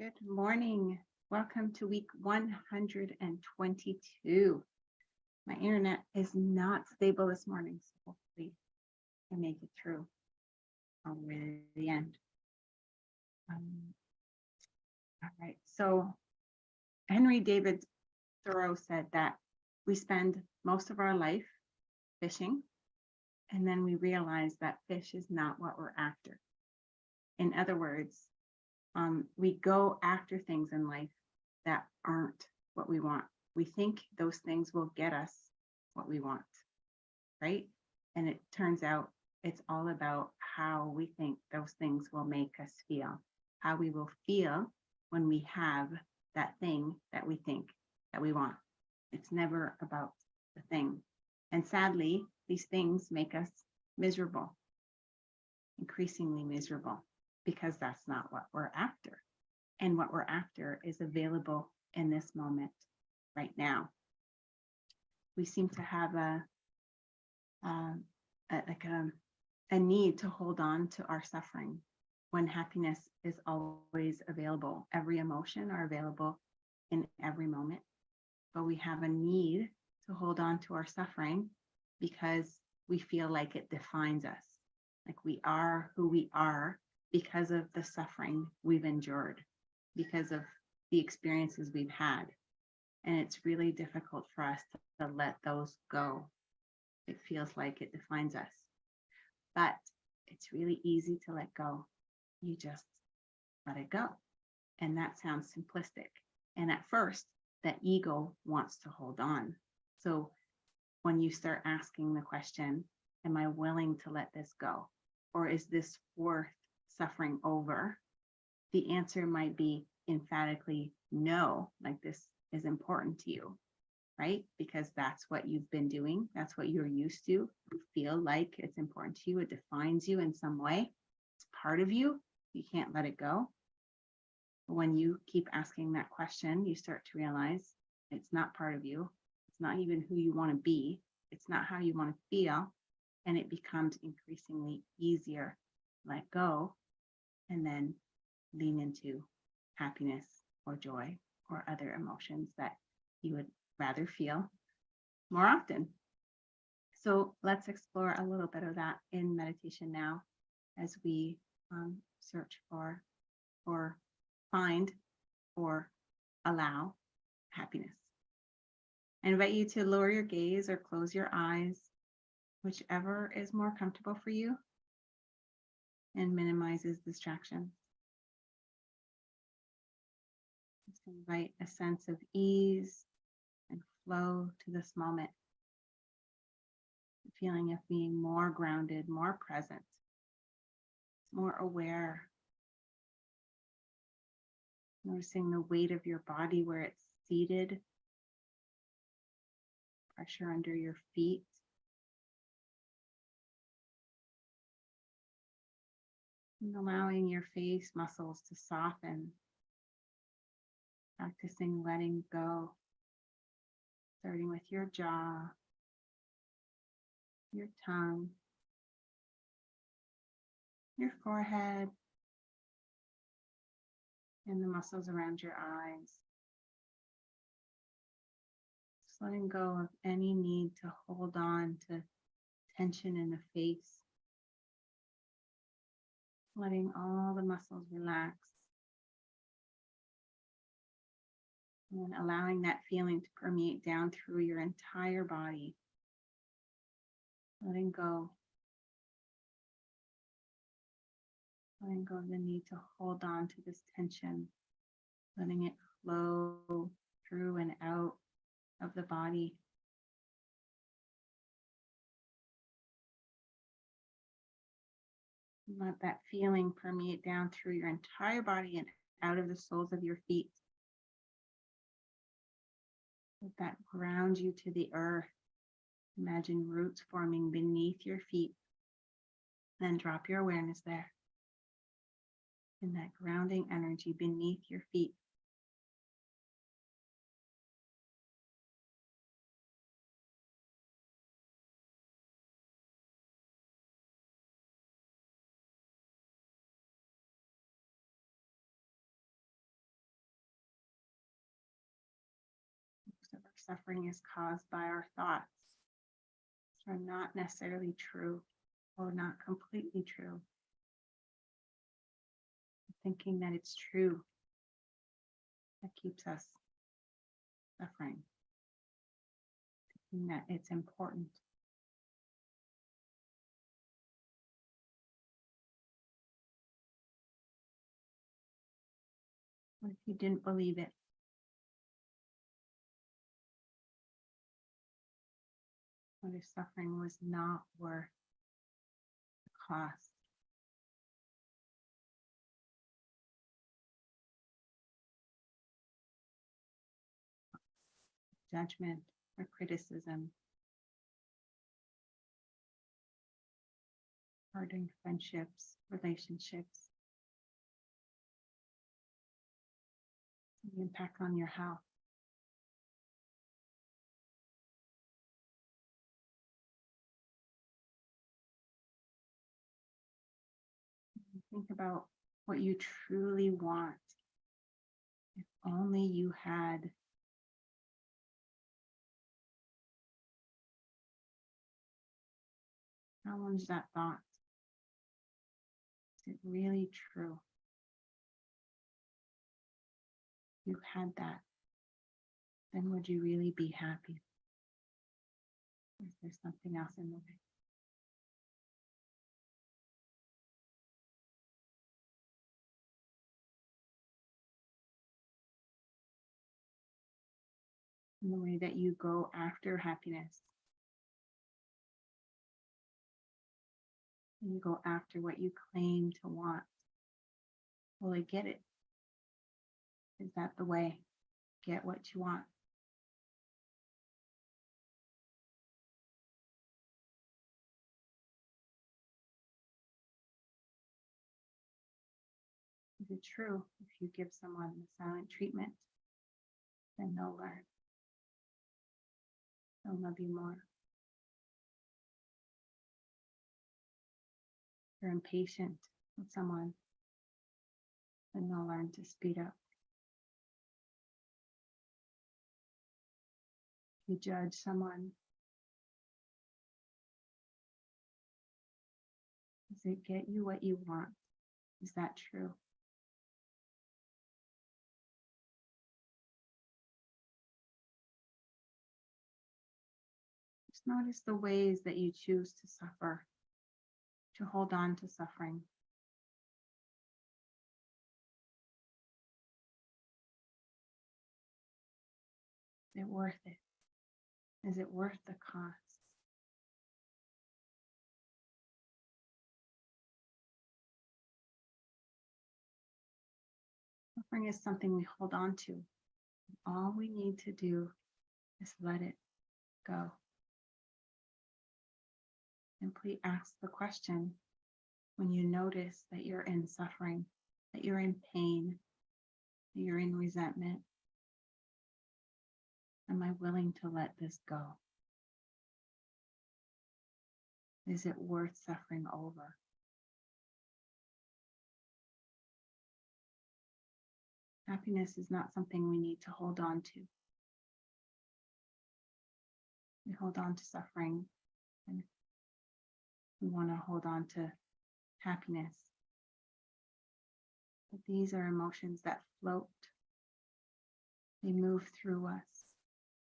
Good morning. Welcome to week 122. My internet is not stable this morning, so hopefully I make it through all the way to the end. All right. So Henry David Thoreau said that we spend most of our life fishing, and then we realize that fish is not what we're after. In other words, we go after things in life that aren't what we want. We think those things will get us what we want, right? And it turns out it's all about how we think those things will make us feel, how we will feel when we have that thing that we think that we want. It's never about the thing. And sadly, these things make us miserable, increasingly miserable, because that's not what we're after. And what we're after is available in this moment right now. We seem to have a need to hold on to our suffering when happiness is always available. Every emotion are available in every moment, but we have a need to hold on to our suffering because we feel like it defines us, like we are who we are because of the suffering we've endured, because of the experiences we've had. And it's really difficult for us to let those go. It feels like it defines us, but it's really easy to let go. You just let it go. And that sounds simplistic. And at first, that ego wants to hold on. So when you start asking the question, am I willing to let this go? Or is this worth suffering over? The answer might be emphatically no, like this is important to you, right? Because that's what you've been doing. That's what you're used to. You feel like it's important to you. It defines you in some way. It's part of you. You can't let it go. When you keep asking that question, you start to realize it's not part of you. It's not even who you want to be. It's not how you want to feel. And it becomes increasingly easier to let go and then lean into happiness or joy or other emotions that you would rather feel more often. So let's explore a little bit of that in meditation now as we search for or find or allow happiness. I invite you to lower your gaze or close your eyes, whichever is more comfortable for you and minimizes distractions. Just invite a sense of ease and flow to this moment. The feeling of being more grounded, more present, more aware. Noticing the weight of your body where it's seated, pressure under your feet. And allowing your face muscles to soften. Practicing letting go, starting with your jaw, your tongue, your forehead, and the muscles around your eyes. Just letting go of any need to hold on to tension in the face. Letting all the muscles relax. And allowing that feeling to permeate down through your entire body. Letting go. Letting go of the need to hold on to this tension. Letting it flow through and out of the body. Let that feeling permeate down through your entire body and out of the soles of your feet. Let that ground you to the earth. Imagine roots forming beneath your feet. Then drop your awareness there. In that grounding energy beneath your feet. suffering is caused by our thoughts, which are not necessarily true or not completely true. Thinking that it's true that keeps us suffering, thinking that it's important. What if you didn't believe it? What if suffering was not worth the cost? Judgment or criticism, hurting friendships, relationships, the impact on your health. Think about what you truly want. If only you had challenge that thought. Is it really true? If you had that, then would you really be happy? Or is there something else in the way? In the way that you go after happiness. And you go after what you claim to want. Will I get it? Is that the way? Get what you want. Is it true if you give someone the silent treatment, then they'll learn. They'll love you more. If you're impatient with someone, then they'll learn to speed up. If you judge someone, does it get you what you want? Is that true? Just notice the ways that you choose to suffer, to hold on to suffering. Is it worth it? Is it worth the cost? Suffering is something we hold on to. All we need to do is let it go. Simply ask the question when you notice that you're in suffering, that you're in pain, that you're in resentment. Am I willing to let this go? Is it worth suffering over? Happiness is not something we need to hold on to. We hold on to suffering and we want to hold on to happiness. But these are emotions that float. They move through us.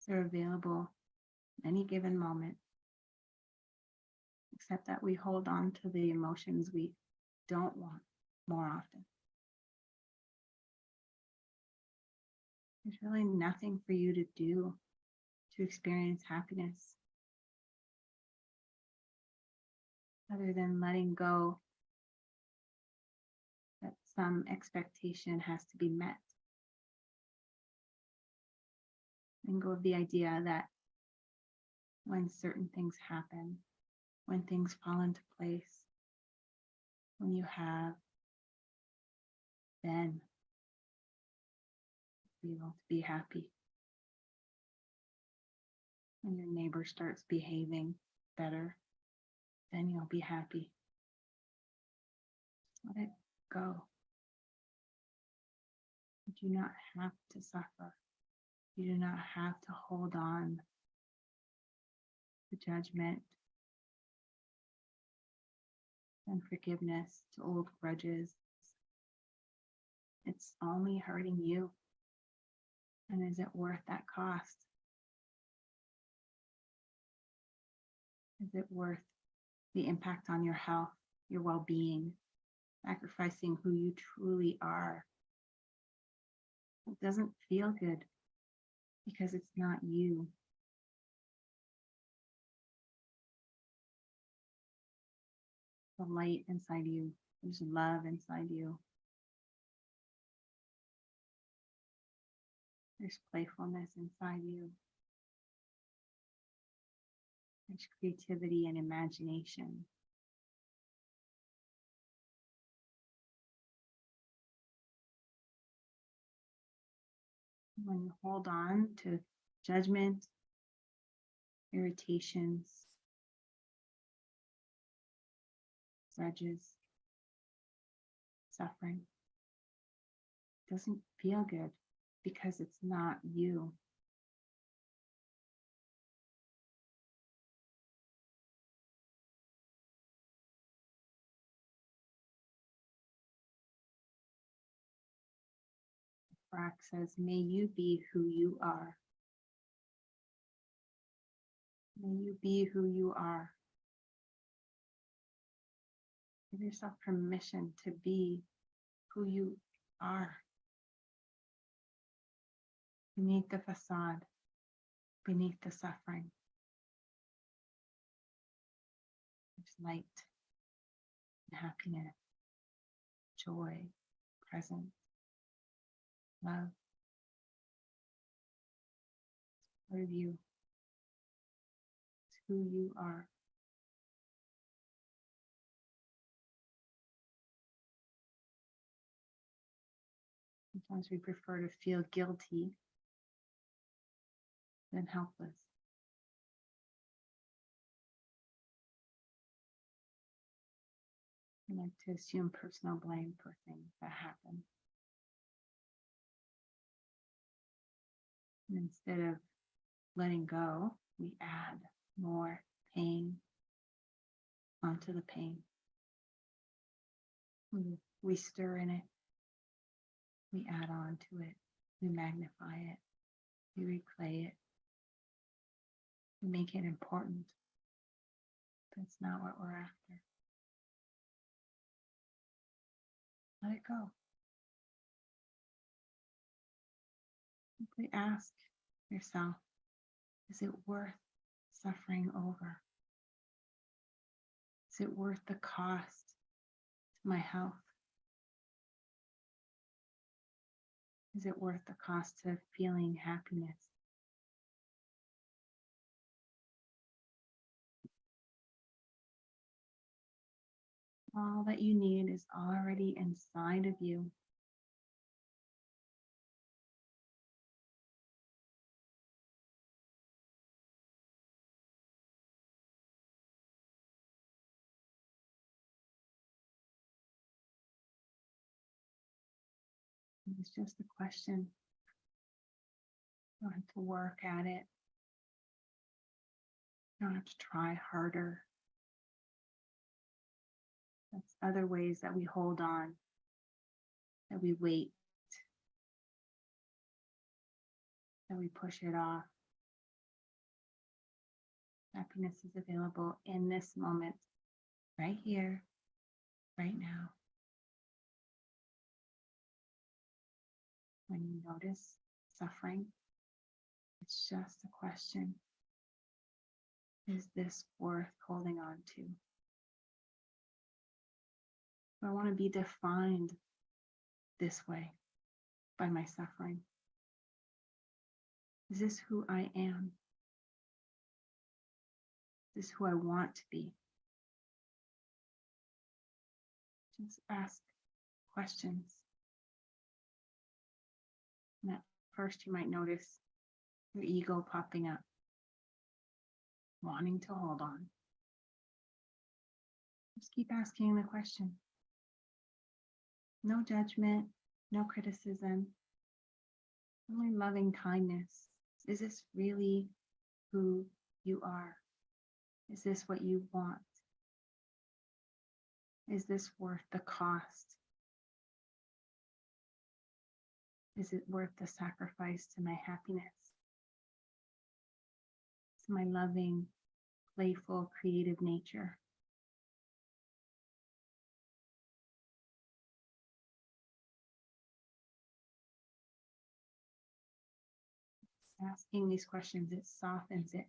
They're available at any given moment, except that we hold on to the emotions we don't want more often. There's really nothing for you to do to experience happiness other than letting go that some expectation has to be met. Letting go of the idea that when certain things happen, when things fall into place, when you have, then be able to be happy. When your neighbor starts behaving better, then you'll be happy. Let it go. You do not have to suffer. You do not have to hold on to judgment and forgiveness, to old grudges. It's only hurting you. And is it worth that cost? Is it worth the impact on your health, your well-being, sacrificing who you truly are? It doesn't feel good because it's not you. The light inside you, there's love inside you. There's playfulness inside you. There's creativity and imagination. When you hold on to judgment, irritations, grudges, suffering, it doesn't feel good because it's not you. Brack says, may you be who you are. May you be who you are. Give yourself permission to be who you are. Beneath the facade, beneath the suffering, there's light and happiness, joy, presence, love. It's part of you. It's who you are. Sometimes we prefer to feel guilty than helpless. We like to assume personal blame for things that happen. And instead of letting go, we add more pain onto the pain. We stir in it. We add on to it. We magnify it. We replay it. We make it important. That's not what we're after. Let it go. Simply ask yourself, is it worth suffering over? Is it worth the cost to my health? Is it worth the cost of feeling happiness? All that you need is already inside of you. It's just a question. You don't have to work at it. You don't have to try harder. That's other ways that we hold on, that we wait, that we push it off. Happiness is available in this moment, right here, right now. When you notice suffering, it's just a question. Is this worth holding on to? Do I want to be defined this way by my suffering? Is this who I am? Is this who I want to be? Just ask questions. And at first you might notice your ego popping up, wanting to hold on. Just keep asking the question. No judgment, no criticism. My loving kindness. Is this really who you are? Is this what you want? Is this worth the cost? Is it worth the sacrifice to my happiness, to my loving, playful, creative nature? Asking these questions, it softens it.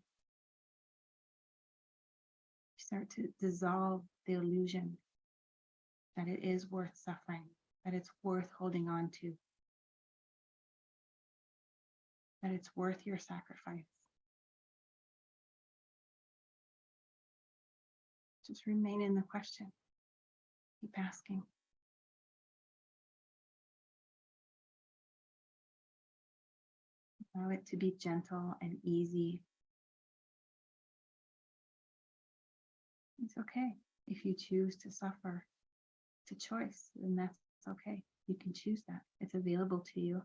You start to dissolve the illusion that it is worth suffering, that it's worth holding on to, that it's worth your sacrifice. Just remain in the question. Keep asking. Allow it to be gentle and easy. It's okay if you choose to suffer. It's a choice, and that's okay. You can choose that. It's available to you.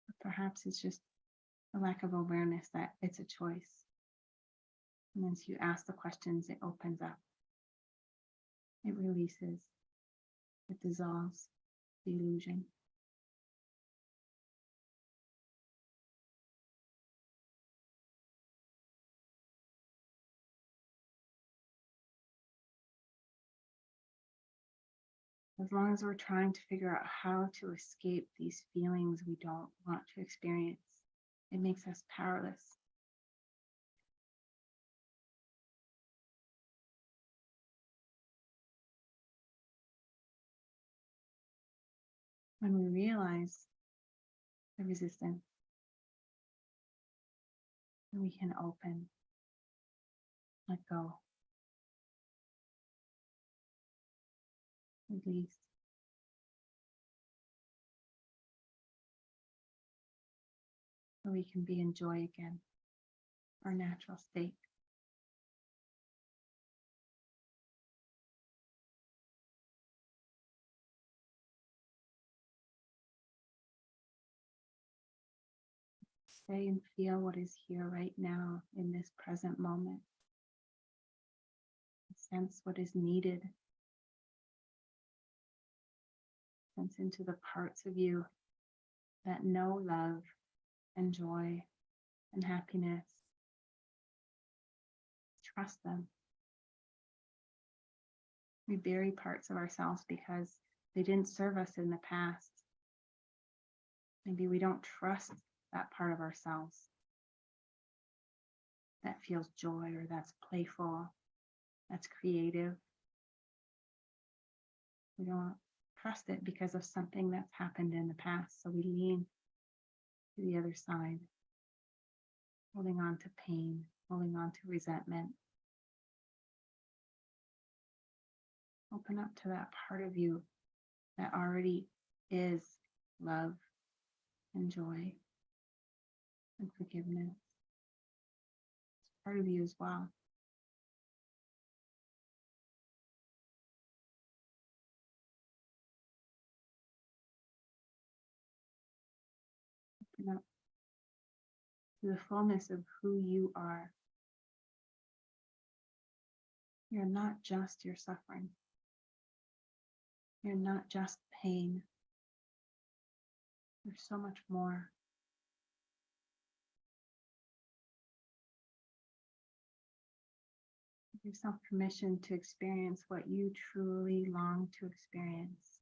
But perhaps it's just a lack of awareness that it's a choice. And once you ask the questions, it opens up. It releases. It dissolves the illusion. As long as we're trying to figure out how to escape these feelings we don't want to experience, it makes us powerless. When we realize the resistance, then we can open, let go, release. So we can be in joy again, our natural state. Stay and feel what is here right now in this present moment. Sense what is needed. Sense into the parts of you that know love and joy and happiness. Trust them. We bury parts of ourselves because they didn't serve us in the past. Maybe we don't trust that part of ourselves that feels joy or that's playful, that's creative. We don't trust it because of something that's happened in the past. So we lean to the other side, holding on to pain, holding on to resentment. Open up to that part of you that already is love and joy and forgiveness. It's part of you as well. Open up to the fullness of who you are. You're not just your suffering. You're not just pain. There's so much more. Give yourself permission to experience what you truly long to experience.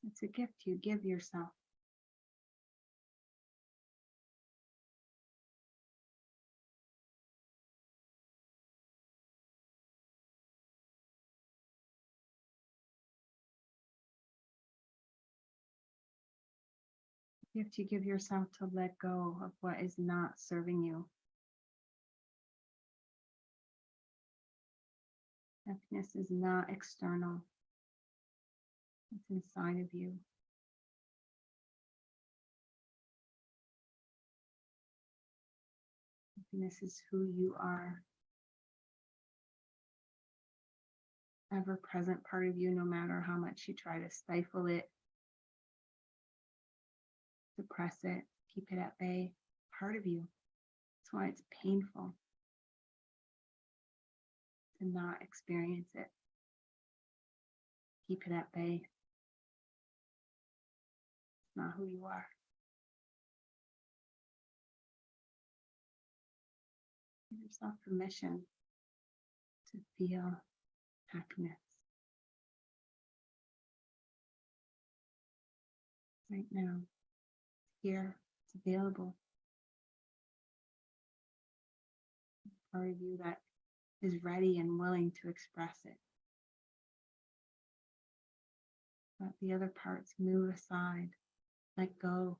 It's a gift you give yourself. A gift you give yourself to let go of what is not serving you. Happiness is not external. It's inside of you. Happiness is who you are. ever present part of you, no matter how much you try to stifle it, suppress it, keep it at bay, part of you. That's why it's painful to not experience it. Keep it at bay. It's not who you are. Give yourself permission to feel happiness right now. Here, it's available. Part of you that is ready and willing to express it. Let the other parts move aside, let go,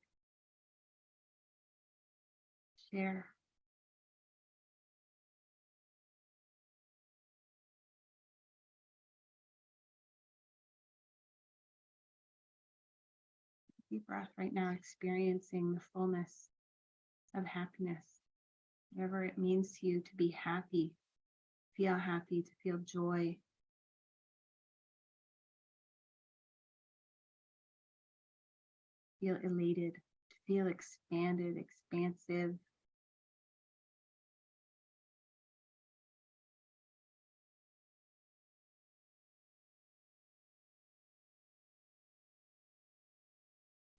share. Deep breath right now, experiencing the fullness of happiness. Whatever it means to you to be happy, to feel joy. Feel elated, to feel expanded, expansive.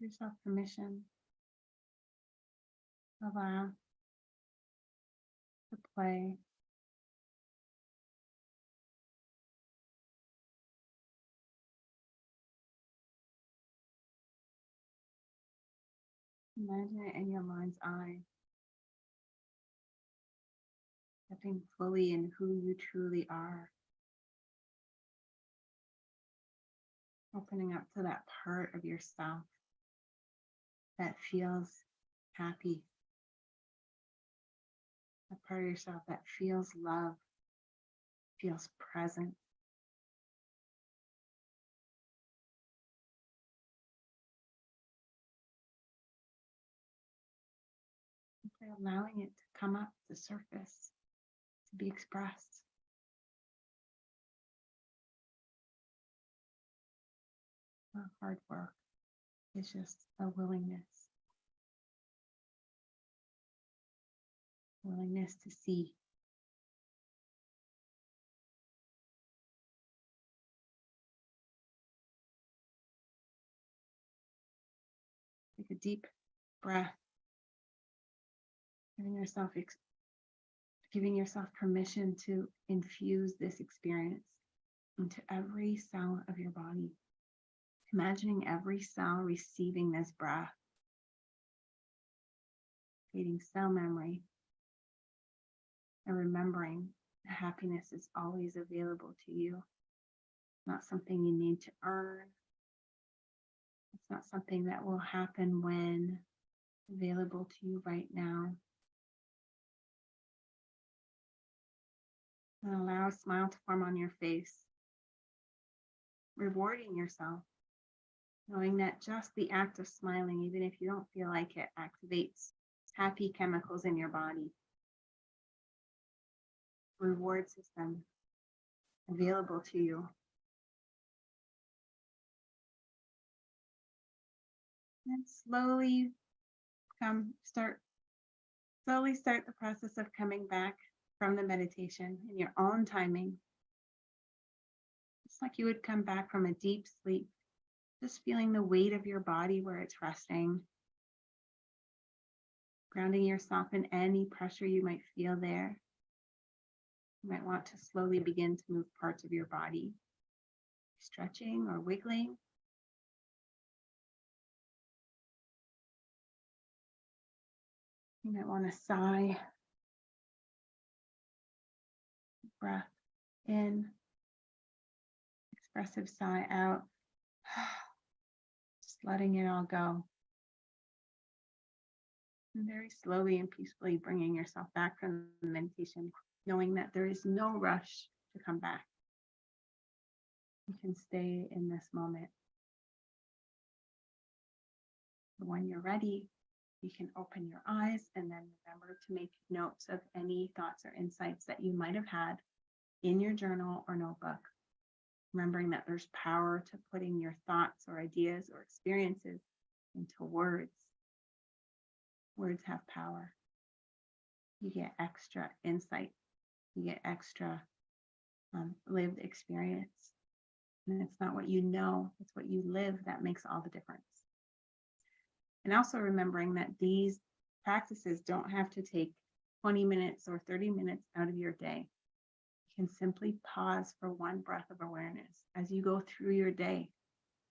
Give yourself permission to allow, to play. Imagine it in your mind's eye, stepping fully in who you truly are. Opening up to that part of yourself that feels happy. That part of yourself that feels love, feels present. Simply allowing it to come up, to surface, to be expressed. Not hard work. It's just a willingness to see. Take a deep breath, giving yourself permission to infuse this experience into every cell of your body. Imagining every cell receiving this breath, creating cell memory, and remembering that happiness is always available to you. Not something you need to earn. It's not something that will happen when available to you right now. And allow a smile to form on your face, rewarding yourself, knowing that just the act of smiling, even if you don't feel like it, activates happy chemicals in your body. Reward system available to you. And slowly start the process of coming back from the meditation in your own timing. Just like you would come back from a deep sleep, just feeling the weight of your body where it's resting, grounding yourself in any pressure you might feel there. You might want to slowly begin to move parts of your body, stretching or wiggling. You might want to sigh, breath in, expressive sigh out, just letting it all go. And very slowly and peacefully bringing yourself back from the meditation, knowing that there is no rush to come back. You can stay in this moment. When you're ready, you can open your eyes and then remember to make notes of any thoughts or insights that you might have had in your journal or notebook. remembering that there's power to putting your thoughts or ideas or experiences into words. Words have power. You get extra insight, you get extra lived experience. And it's not what you know, it's what you live that makes all the difference. And also remembering that these practices don't have to take 20 minutes or 30 minutes out of your day. You can simply pause for one breath of awareness as you go through your day.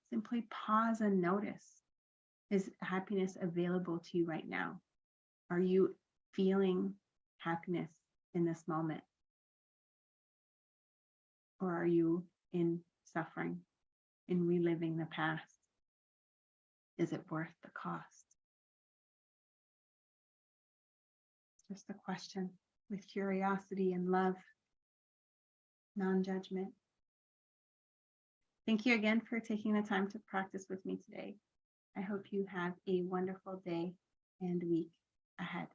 Simply pause and notice, is happiness available to you right now? Are you feeling happiness in this moment? Or are you in suffering, in reliving the past? Is it worth the cost? It's just a question with curiosity and love, non-judgment. Thank you again for taking the time to practice with me today. I hope you have a wonderful day and week ahead.